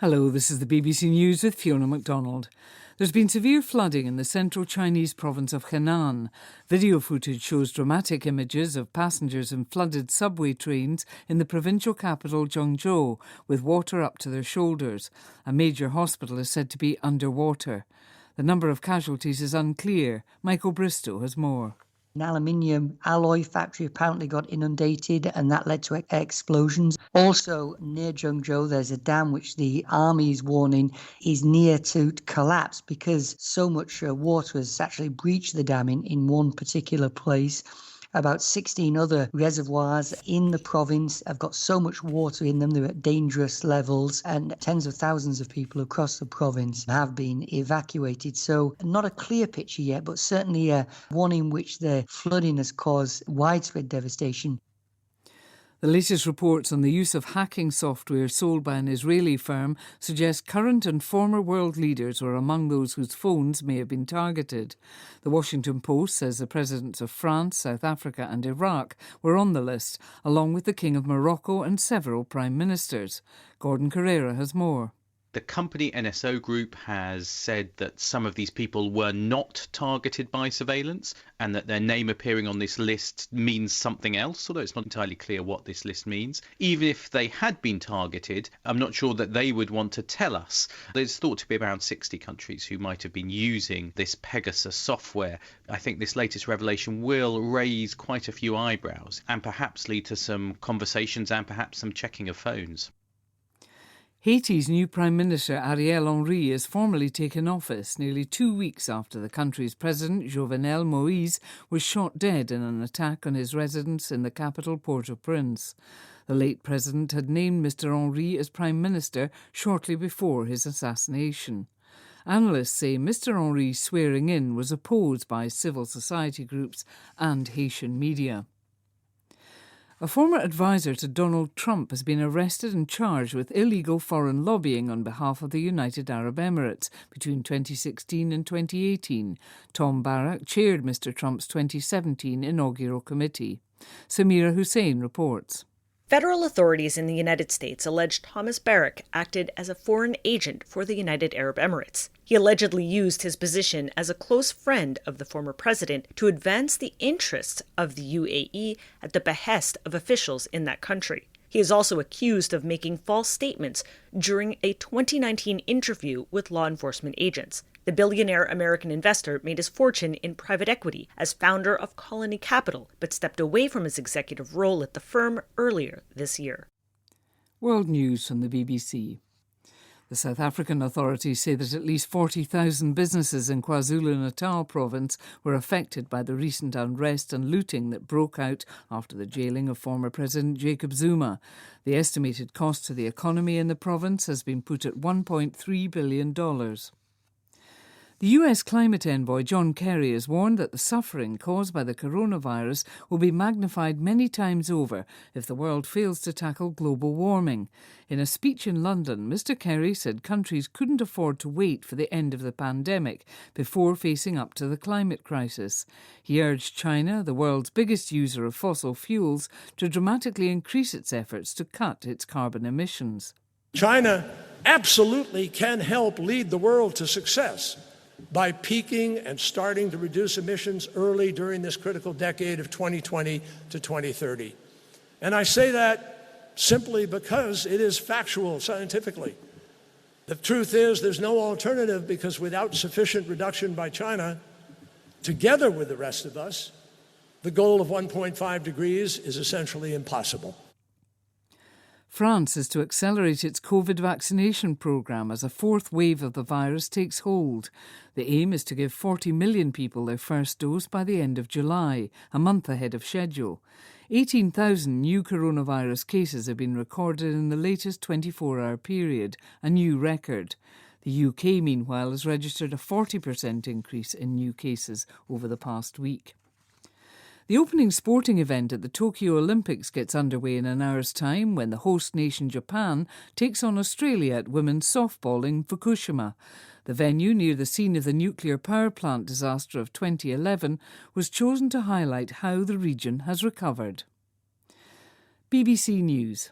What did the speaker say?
Hello, this is the BBC News with Fiona MacDonald. There's been severe flooding in the central Chinese province of Henan. Video footage shows dramatic images of passengers in flooded subway trains in the provincial capital Zhengzhou, with water up to their shoulders. A major hospital is said to be underwater. The number of casualties is unclear. Michael Bristow has more. An aluminium alloy factory apparently got inundated and that led to explosions. Also, near Zhengzhou, there's a dam which the army is warning is near to collapse because so much water has actually breached the dam in one particular place. About 16 other reservoirs in the province have got so much water in them, they're at dangerous levels, and tens of thousands of people across the province have been evacuated. So not a clear picture yet, but certainly one in which the flooding has caused widespread devastation. The latest reports on the use of hacking software sold by an Israeli firm suggest current and former world leaders were among those whose phones may have been targeted. The Washington Post says the presidents of France, South Africa and Iraq were on the list, along with the King of Morocco and several prime ministers. Gordon Carrera has more. The company NSO Group has said that some of these people were not targeted by surveillance and that their name appearing on this list means something else, although it's not entirely clear what this list means. Even if they had been targeted, I'm not sure that they would want to tell us. There's thought to be around 60 countries who might have been using this Pegasus software. I think this latest revelation will raise quite a few eyebrows and perhaps lead to some conversations and perhaps some checking of phones. Haiti's new Prime Minister Ariel Henry has formally taken office nearly 2 weeks after the country's president, Jovenel Moïse, was shot dead in an attack on his residence in the capital Port-au-Prince. The late president had named Mr Henry as Prime Minister shortly before his assassination. Analysts say Mr Henry's swearing in was opposed by civil society groups and Haitian media. A former advisor to Donald Trump has been arrested and charged with illegal foreign lobbying on behalf of the United Arab Emirates between 2016 and 2018. Tom Barrack chaired Mr Trump's 2017 inaugural committee. Samira Hussein reports. Federal authorities in the United States allege Thomas Barrack acted as a foreign agent for the United Arab Emirates. He allegedly used his position as a close friend of the former president to advance the interests of the UAE at the behest of officials in that country. He is also accused of making false statements during a 2019 interview with law enforcement agents. The billionaire American investor made his fortune in private equity as founder of Colony Capital, but stepped away from his executive role at the firm earlier this year. World News from the BBC. The South African authorities say that at least 40,000 businesses in KwaZulu-Natal province were affected by the recent unrest and looting that broke out after the jailing of former President Jacob Zuma. The estimated cost to the economy in the province has been put at $1.3 billion. The US climate envoy John Kerry has warned that the suffering caused by the coronavirus will be magnified many times over if the world fails to tackle global warming. In a speech in London, Mr Kerry said countries couldn't afford to wait for the end of the pandemic before facing up to the climate crisis. He urged China, the world's biggest user of fossil fuels, to dramatically increase its efforts to cut its carbon emissions. China absolutely can help lead the world to success by peaking and starting to reduce emissions early during this critical decade of 2020 to 2030. And I say that simply because it is factual scientifically. The truth is there's no alternative because without sufficient reduction by China, together with the rest of us, the goal of 1.5 degrees is essentially impossible. France is to accelerate its COVID vaccination programme as a fourth wave of the virus takes hold. The aim is to give 40 million people their first dose by the end of July, a month ahead of schedule. 18,000 new coronavirus cases have been recorded in the latest 24-hour period, a new record. The UK, meanwhile, has registered a 40% increase in new cases over the past week. The opening sporting event at the Tokyo Olympics gets underway in an hour's time when the host nation Japan takes on Australia at women's softball in Fukushima. The venue, near the scene of the nuclear power plant disaster of 2011, was chosen to highlight how the region has recovered. BBC News.